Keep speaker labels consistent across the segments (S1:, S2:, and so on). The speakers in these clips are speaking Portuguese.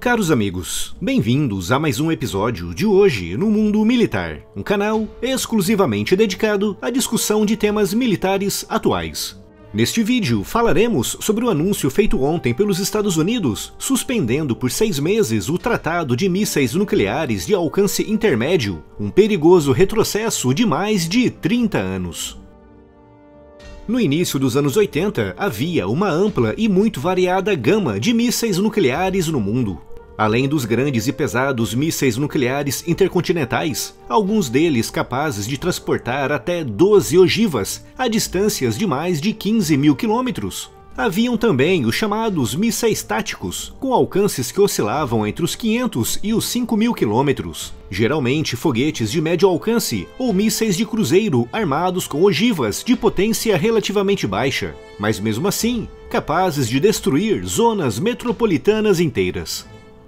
S1: Caros amigos, bem-vindos a mais um episódio de Hoje no Mundo Militar, um canal exclusivamente dedicado à discussão de temas militares atuais. Neste vídeo falaremos sobre o anúncio feito ontem pelos Estados Unidos, suspendendo por 6 meses o Tratado de Mísseis Nucleares de Alcance Intermédio, um perigoso retrocesso de mais de 30 anos. No início dos anos 80, havia uma ampla e muito variada gama de mísseis nucleares no mundo. Além dos grandes e pesados mísseis nucleares intercontinentais, alguns deles capazes de transportar até 12 ogivas a distâncias de mais de 15 mil quilômetros. Haviam também os chamados mísseis táticos, com alcances que oscilavam entre os 500 e os 5 mil quilômetros, geralmente foguetes de médio alcance ou mísseis de cruzeiro armados com ogivas de potência relativamente baixa, mas mesmo assim, capazes de destruir zonas metropolitanas inteiras.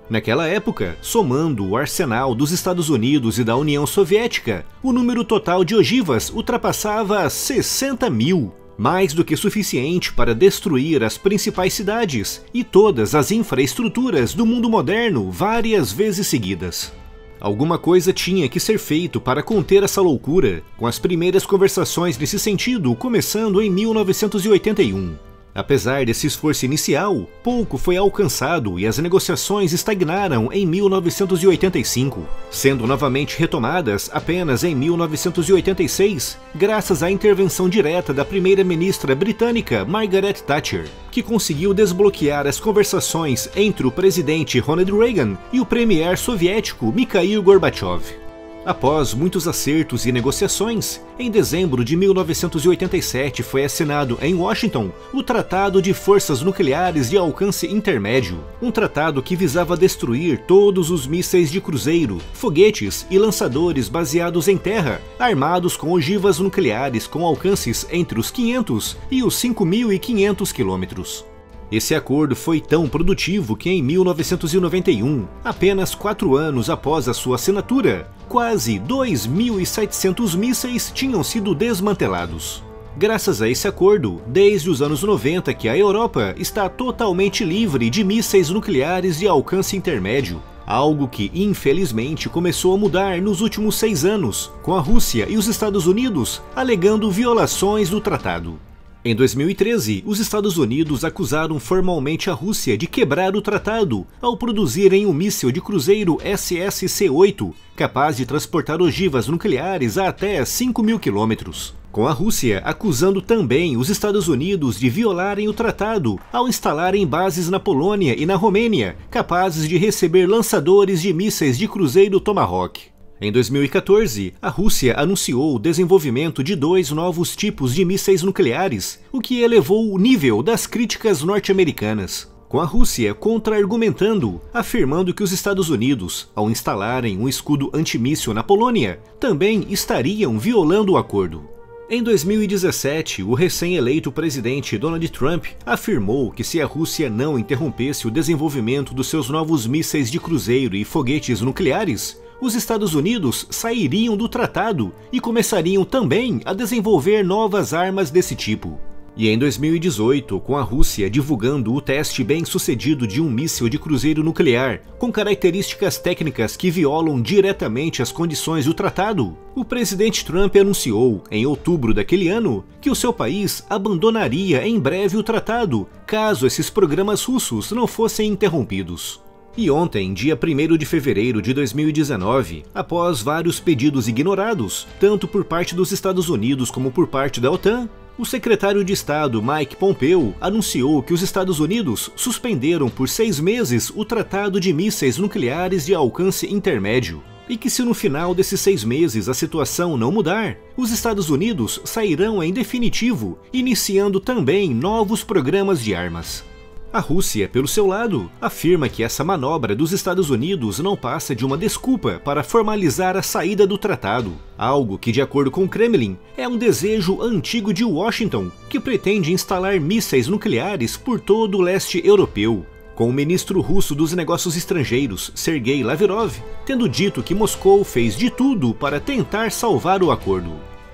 S1: Naquela época, somando o arsenal dos Estados Unidos e da União Soviética, o número total de ogivas ultrapassava 60 mil, mais do que suficiente para destruir as principais cidades e todas as infraestruturas do mundo moderno várias vezes seguidas. Alguma coisa tinha que ser feito para conter essa loucura, com as primeiras conversações nesse sentido começando em 1981. Apesar desse esforço inicial, pouco foi alcançado e as negociações estagnaram em 1985, sendo novamente retomadas apenas em 1986, graças à intervenção direta da primeira-ministra britânica Margaret Thatcher, que conseguiu desbloquear as conversações entre o presidente Ronald Reagan e o premier soviético Mikhail Gorbachev. Após muitos acertos e negociações, em dezembro de 1987 foi assinado em Washington o Tratado de Forças Nucleares de Alcance Intermédio, um tratado que visava destruir todos os mísseis de cruzeiro, foguetes e lançadores baseados em terra, armados com ogivas nucleares com alcances entre os 500 e os 5.500 quilômetros. Esse acordo foi tão produtivo que em 1991, apenas 4 anos após a sua assinatura, quase 2.700 mísseis tinham sido desmantelados. Graças a esse acordo, desde os anos 90 que a Europa está totalmente livre de mísseis nucleares de alcance intermédio, algo que infelizmente começou a mudar nos últimos 6 anos, com a Rússia e os Estados Unidos alegando violações do tratado. Em 2013, os Estados Unidos acusaram formalmente a Rússia de quebrar o tratado ao produzirem um míssil de cruzeiro SSC-8, capaz de transportar ogivas nucleares a até 5 mil quilômetros. Com a Rússia acusando também os Estados Unidos de violarem o tratado ao instalarem bases na Polônia e na Romênia, capazes de receber lançadores de mísseis de cruzeiro Tomahawk. Em 2014, a Rússia anunciou o desenvolvimento de 2 novos tipos de mísseis nucleares, o que elevou o nível das críticas norte-americanas, com a Rússia contra-argumentando, afirmando que os Estados Unidos, ao instalarem um escudo antimíssil na Polônia, também estariam violando o acordo. Em 2017, o recém-eleito presidente Donald Trump afirmou que se a Rússia não interrompesse o desenvolvimento dos seus novos mísseis de cruzeiro e foguetes nucleares, os Estados Unidos sairiam do tratado e começariam também a desenvolver novas armas desse tipo. E em 2018, com a Rússia divulgando o teste bem-sucedido de um míssil de cruzeiro nuclear, com características técnicas que violam diretamente as condições do tratado, o presidente Trump anunciou, em outubro daquele ano, que o seu país abandonaria em breve o tratado, caso esses programas russos não fossem interrompidos. E ontem, dia 1º de fevereiro de 2019, após vários pedidos ignorados, tanto por parte dos Estados Unidos como por parte da OTAN, o secretário de Estado Mike Pompeo anunciou que os Estados Unidos suspenderam por 6 meses o Tratado de Mísseis Nucleares de Alcance Intermédio, e que se no final desses 6 meses a situação não mudar, os Estados Unidos sairão em definitivo, iniciando também novos programas de armas. A Rússia, pelo seu lado, afirma que essa manobra dos Estados Unidos não passa de uma desculpa para formalizar a saída do tratado, algo que, de acordo com o Kremlin, é um desejo antigo de Washington, que pretende instalar mísseis nucleares por todo o leste europeu, com o ministro russo dos Negócios Estrangeiros, Sergei Lavrov, tendo dito que Moscou fez de tudo para tentar salvar o acordo.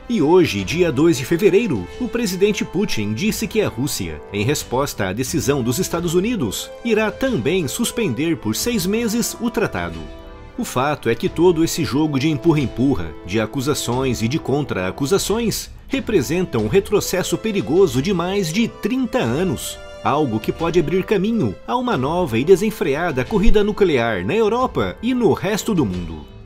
S1: E hoje, dia 2 de fevereiro, o presidente Putin disse que a Rússia, em resposta à decisão dos Estados Unidos, irá também suspender por 6 meses o tratado. O fato é que todo esse jogo de empurra-empurra, de acusações e de contra-acusações, representa um retrocesso perigoso de mais de 30 anos. Algo que pode abrir caminho a uma nova e desenfreada corrida nuclear na Europa e no resto do mundo.